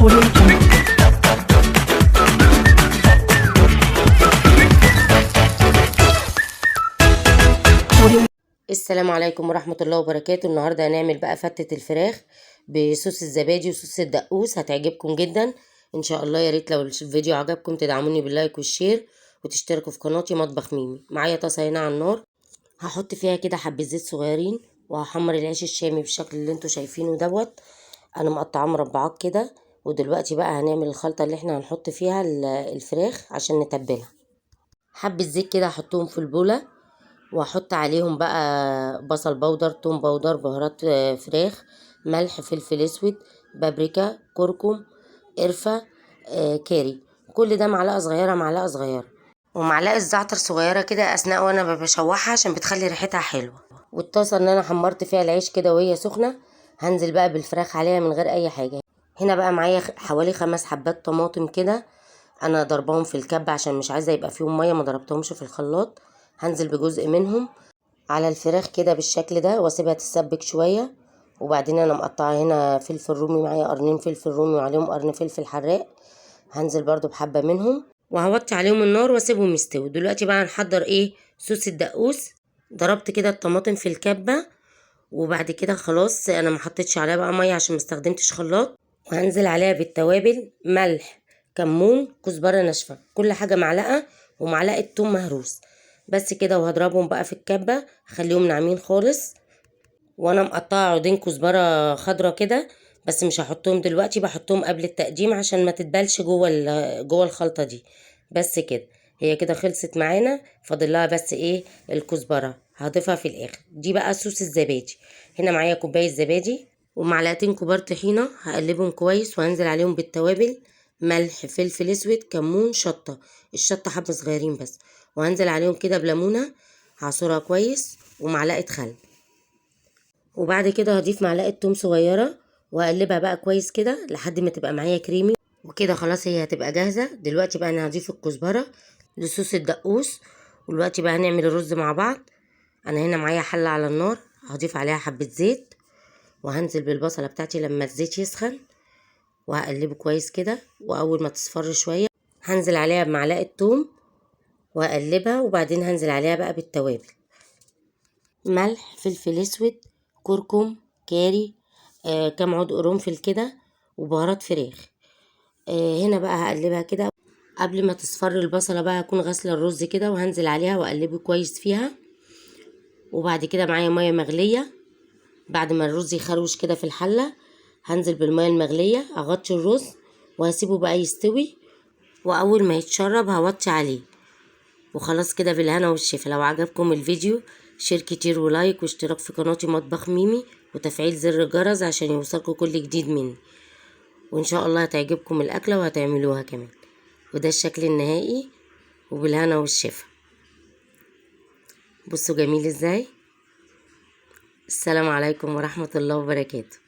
السلام عليكم ورحمة الله وبركاته. النهاردة هنعمل بقى فتة الفراخ بصوص الزبادي وصوص الدقوس، هتعجبكم جدا ان شاء الله. يا ريت لو الفيديو عجبكم تدعموني باللايك والشير وتشتركوا في قناتي مطبخ ميمي. معايا طاسة هنا على النار، هحط فيها كده حبة زيت صغيرين، وهحمر العيش الشامي بالشكل اللي انتوا شايفينه دوت. انا مقطعاه مربعات كده. ودلوقتي بقى هنعمل الخلطة اللي احنا هنحط فيها الفراخ عشان نتبلها. حبة زيت كده هحطهم في البولة، واحط عليهم بقى بصل بودر، توم بودر، بهارات فراخ، ملح، فلفل اسود، بابريكا، كركم، قرفة، كاري. كل ده معلقة صغيرة معلقة صغيرة، ومعلقة زعتر صغيرة كده اثناء وانا بشوحها عشان بتخلي ريحتها حلوة. والطاسة اللي انا حمرت فيها العيش كده وهي سخنة، هنزل بقى بالفراخ عليها من غير اي حاجة. هنا بقى معايا حوالي 5 حبات طماطم كده، انا ضرباهم في الكبة عشان مش عايزة يبقى فيهم مية، ما ضربتهمش في الخلاط. هنزل بجزء منهم على الفراخ كده بالشكل ده، واسيبها تتسبك شويه. وبعدين انا مقطعه هنا فلفل رومي، معايا قرنين فلفل رومي وعليهم قرن فلفل حراق، هنزل برضو بحبه منهم وهوطي عليهم النار واسيبهم يستووا. دلوقتي بقى هنحضر صوص الدقوس. ضربت كده الطماطم في الكبه، وبعد كده خلاص انا ما حطيتش عليها بقى ميه عشان ما استخدمتش خلاط. وهنزل عليها بالتوابل، ملح، كمون، كزبره ناشفه، كل حاجه معلقه، ومعلقه توم مهروس. بس كده، وهضربهم بقى في الكبه، هخليهم ناعمين خالص. وانا مقطعه عودين كزبره خضره كده، بس مش هحطهم دلوقتي، بحطهم قبل التقديم عشان ما تتبلش جوه الخلطه دي. بس كده، هي كده خلصت معانا. فاضل لها بس الكزبره هضيفها في الاخر. دي بقى صوص الزبادي. هنا معايا كوبايه زبادي ومعلقتين كبار طحينه، هقلبهم كويس وهنزل عليهم بالتوابل، ملح، فلفل اسود، كمون، شطه. الشطه حبه صغيرين بس. وهنزل عليهم كده بليمونه هعصرها كويس، ومعلقه خل. وبعد كده هضيف معلقه توم صغيره، وهقلبها بقى كويس كده لحد ما تبقى معايا كريمي. وكده خلاص هي هتبقى جاهزه. دلوقتي بقى انا هضيف الكزبره لصوص الدقوس. ودلوقتي بقى هنعمل الرز مع بعض. انا هنا معايا حله على النار، هضيف عليها حبه زيت، وهنزل بالبصله بتاعتي لما الزيت يسخن، وهقلبه كويس كده. واول ما تصفر شويه هنزل عليها بمعلقه توم وهقلبها. وبعدين هنزل عليها بقى بالتوابل، ملح، فلفل اسود، كركم، كاري، كام عود قرنفل كده، وبهارات فراخ. هنا بقى هقلبها كده. قبل ما تصفر البصله بقى هكون غاسله الرز كده، وهنزل عليها واقلبه كويس فيها. وبعد كده معايا ميه مغليه. بعد ما الرز يخروش كده في الحله، هنزل بالميه المغليه، اغطي الرز وهسيبه بقى يستوي. واول ما يتشرب هوطي عليه. وخلاص كده، بالهنا والشفا. لو عجبكم الفيديو، شير كتير ولايك واشتراك في قناتي مطبخ ميمي، وتفعيل زر الجرس عشان يوصلكوا كل جديد مني. وان شاء الله هتعجبكم الاكله وهتعملوها كمان. وده الشكل النهائي، وبالهنا والشفا. بصوا جميل ازاي. السلام عليكم ورحمة الله وبركاته.